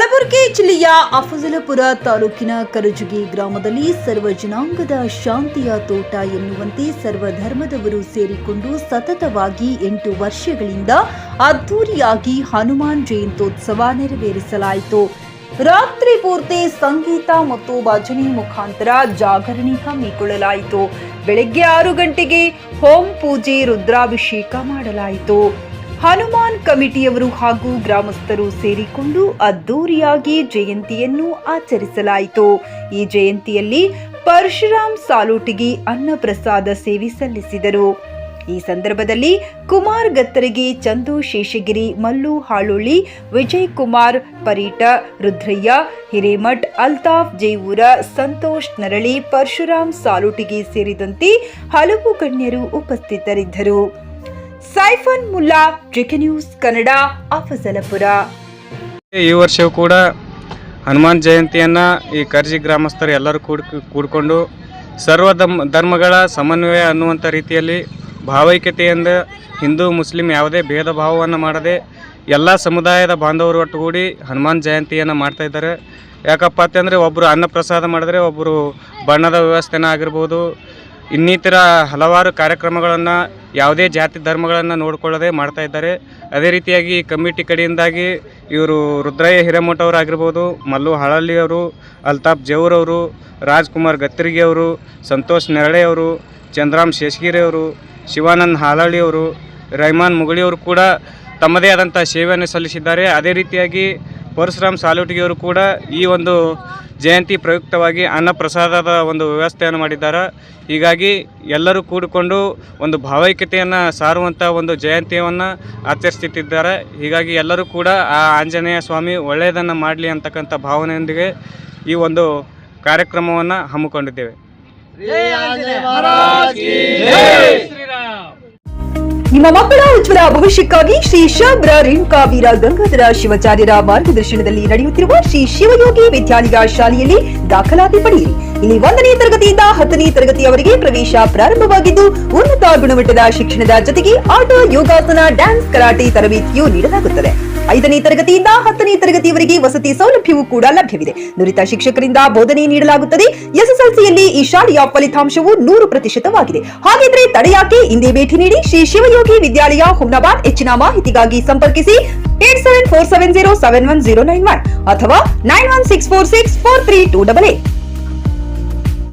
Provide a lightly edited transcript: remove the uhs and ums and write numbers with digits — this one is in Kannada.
ಕಲಬುರಗಿ ಜಿಲ್ಲೆಯ ಅಫಜಲಪುರ ತಾಲೂಕಿನ ಕರಜಗಿ ಗ್ರಾಮದಲ್ಲಿ ಸರ್ವ ಜನಾಂಗದ ಶಾಂತಿಯ ತೋಟ ಎನ್ನುವಂತೆ ಸರ್ವಧರ್ಮದವರು ಸೇರಿಕೊಂಡು ಸತತವಾಗಿ 8 ವರ್ಷಗಳಿಂದ ಅದ್ದೂರಿಯಾಗಿ ಹನುಮಾನ್ ಜಯಂತ್ಯೋತ್ಸವ ನೆರವೇರಿಸಲಾಯಿತು. ರಾತ್ರಿ ಪೂರ್ತಿ ಸಂಗೀತ ಮತ್ತು ಭಜನೆ ಮುಖಾಂತರ ಜಾಗರಣೆ ಹಮ್ಮಿಕೊಳ್ಳಲಾಯಿತು. ಬೆಳಗ್ಗೆ 6 ಗಂಟೆಗೆ ಹೋಮ ಪೂಜೆ, ರುದ್ರಾಭಿಷೇಕ ಮಾಡಲಾಯಿತು. ಹನುಮಾನ್ ಕಮಿಟಿಯವರು ಹಾಗೂ ಗ್ರಾಮಸ್ಥರು ಸೇರಿಕೊಂಡು ಅದ್ದೂರಿಯಾಗಿ ಜಯಂತಿಯನ್ನು ಆಚರಿಸಲಾಯಿತು. ಈ ಜಯಂತಿಯಲ್ಲಿ ಪರಶುರಾಮ್ ಸಾಲೋಟಿಗೆ ಅನ್ನ ಪ್ರಸಾದ ಸೇವೆ ಸಲ್ಲಿಸಿದರು. ಈ ಸಂದರ್ಭದಲ್ಲಿ ಕುಮಾರ್ ಗತ್ತರಗಿ, ಚಂದು ಶೇಷಗಿರಿ, ಮಲ್ಲು ಹಾಳೊಳ್ಳಿ, ವಿಜಯ್ ಕುಮಾರ್ ಪರೀಟ, ರುದ್ರಯ್ಯ ಹಿರೇಮಠ್, ಅಲ್ತಾಫ್ ಜೇವೂರ, ಸಂತೋಷ್ ನರಳಿ, ಪರಶುರಾಮ್ ಸಾಲೋಟಿಗೆ ಸೇರಿದಂತೆ ಹಲವು ಗಣ್ಯರು ಉಪಸ್ಥಿತರಿದ್ದರು. Saifan Mulla, GK news Kannada, Afzalpur. ಈ ವರ್ಷವೂ ಕೂಡ ಹನುಮಾನ್ ಜಯಂತಿಯನ್ನು ಈ ಕರ್ಜಿ ಗ್ರಾಮಸ್ಥರು ಎಲ್ಲರೂ ಕೂಡಿಕೊಂಡು ಸರ್ವ ಧರ್ಮಗಳ ಸಮನ್ವಯ ಅನ್ನುವಂಥ ರೀತಿಯಲ್ಲಿ ಭಾವೈಕ್ಯತೆಯಿಂದ ಹಿಂದೂ ಮುಸ್ಲಿಂ ಯಾವುದೇ ಭೇದ ಭಾವವನ್ನು ಮಾಡದೆ ಎಲ್ಲ ಸಮುದಾಯದ ಬಾಂಧವರು ಒಟ್ಟುಗೂಡಿ ಹನುಮಾನ್ ಜಯಂತಿಯನ್ನು ಮಾಡ್ತಾ ಇದ್ದಾರೆ. ಯಾಕಪ್ಪ ಅಂತಂದರೆ ಒಬ್ಬರು ಅನ್ನ ಪ್ರಸಾದ ಮಾಡಿದ್ರೆ ಒಬ್ಬರು ಬಣ್ಣದ ವ್ಯವಸ್ಥೆನ ಆಗಿರ್ಬೋದು, ಇನ್ನಿತರ ಹಲವಾರು ಕಾರ್ಯಕ್ರಮಗಳನ್ನು ಯಾವುದೇ ಜಾತಿ ಧರ್ಮಗಳನ್ನು ನೋಡಿಕೊಳ್ಳದೆ ಮಾಡ್ತಾ ಇದ್ದಾರೆ. ಅದೇ ರೀತಿಯಾಗಿ ಕಮಿಟಿ ಕಡೆಯಿಂದಾಗಿ ಇವರು ರುದ್ರಯ್ಯ ಹಿರೇಮಠ ಅವರು ಆಗಿರ್ಬೋದು, ಮಲ್ಲು ಹಾಳಳ್ಳಿ ಅವರು, ಅಲ್ತಾಫ್ ಜೇವೂರ್ ಅವರು, ರಾಜ್ಕುಮಾರ್ ಗತ್ತರಿಗೆ ಅವರು, ಸಂತೋಷ್ ನೆರಳೆ ಅವರು, ಚಂದ್ರಾಮ್ ಶೇಷಗಿರಿ ಅವರು, ಶಿವಾನಂದ್ ಹಾಲಳ್ಳಿ ಅವರು, ರೈಮಾನ್ ಮುಗಳಿಯವರು ಕೂಡ ತಮ್ಮದೇ ಆದಂಥ ಸೇವೆಯನ್ನು ಸಲ್ಲಿಸಿದ್ದಾರೆ. ಅದೇ ರೀತಿಯಾಗಿ ಪರಶುರಾಮ್ ಸಾಲೋಟಿಗೆಯವರು ಕೂಡ ಈ ಒಂದು ಜಯಂತಿ ಪ್ರಯುಕ್ತವಾಗಿ ಅನ್ನ ಪ್ರಸಾದದ ಒಂದು ವ್ಯವಸ್ಥೆಯನ್ನು ಮಾಡಿದ್ದಾರೆ. ಹೀಗಾಗಿ ಎಲ್ಲರೂ ಕೂಡಿಕೊಂಡು ಒಂದು ಭಾವೈಕ್ಯತೆಯನ್ನು ಸಾರುವಂಥ ಒಂದು ಜಯಂತಿಯನ್ನು ಆಚರಿಸುತ್ತಿದ್ದಾರೆ. ಹೀಗಾಗಿ ಎಲ್ಲರೂ ಕೂಡ ಆ ಆಂಜನೇಯ ಸ್ವಾಮಿ ಒಳ್ಳೆಯದನ್ನು ಮಾಡಲಿ ಅಂತಕ್ಕಂಥ ಭಾವನೆಯೊಂದಿಗೆ ಈ ಒಂದು ಕಾರ್ಯಕ್ರಮವನ್ನು ಹಮ್ಮಿಕೊಂಡಿದ್ದೇವೆ. ನಿಮ್ಮ ಮಕ್ಕಳ ಉಜ್ವಲ ಭವಿಷ್ಯಕ್ಕಾಗಿ ಶ್ರೀ ಶಬ್ರ ರೇಣುಕಾ ವೀರ ಗಂಗಾಧರ ಶಿವಾಚಾರ್ಯರ ಮಾರ್ಗದರ್ಶನದಲ್ಲಿ ನಡೆಯುತ್ತಿರುವ ಶ್ರೀ ಶಿವಯೋಗಿ ವಿದ್ಯಾಲಯ ಶಾಲೆಯಲ್ಲಿ ದಾಖಲಾತಿ ಪಡೆಯಿರಿ. ಇಲ್ಲಿ 1ನೇ ತರಗತಿಯಿಂದ 10ನೇ ತರಗತಿಯವರೆಗೆ ಪ್ರವೇಶ ಪ್ರಾರಂಭವಾಗಿದ್ದು, ಉನ್ನತ ಗುಣಮಟ್ಟದ ಶಿಕ್ಷಣದ ಜೊತೆಗೆ ಆಟ, ಯೋಗಾಸನ, ಡ್ಯಾನ್ಸ್, ಕರಾಟೆ ತರಬೇತಿಯೂ ನೀಡಲಾಗುತ್ತದೆ. 5ನೇ ತರಗತಿಯಿಂದ 10ನೇ ತರಗತಿಯವರೆಗೆ ವಸತಿ ಸೌಲಭ್ಯವೂ ಕೂಡ ಲಭ್ಯವಿದೆ. ನುರಿತ ಶಿಕ್ಷಕರಿಂದ ಬೋಧನೆ ನೀಡಲಾಗುತ್ತದೆ. SSLCಯಲ್ಲಿ ಈ ಶಾಲೆಯ ಫಲಿತಾಂಶವು 100%ವಾಗಿದೆ. ಹಾಗಿದ್ರೆ ತಡೆಯಾಕೆ, ಹಿಂದೆ ಭೇಟಿ ನೀಡಿ ಶ್ರೀ ಶಿವಯೋಗಿ ವಿದ್ಯಾಲಯ, ಹುಮ್ನಾಬಾದ್. ಹೆಚ್ಚಿನ ಮಾಹಿತಿಗಾಗಿ ಸಂಪರ್ಕಿಸಿ 8747071091 ಅಥವಾ 9164643288.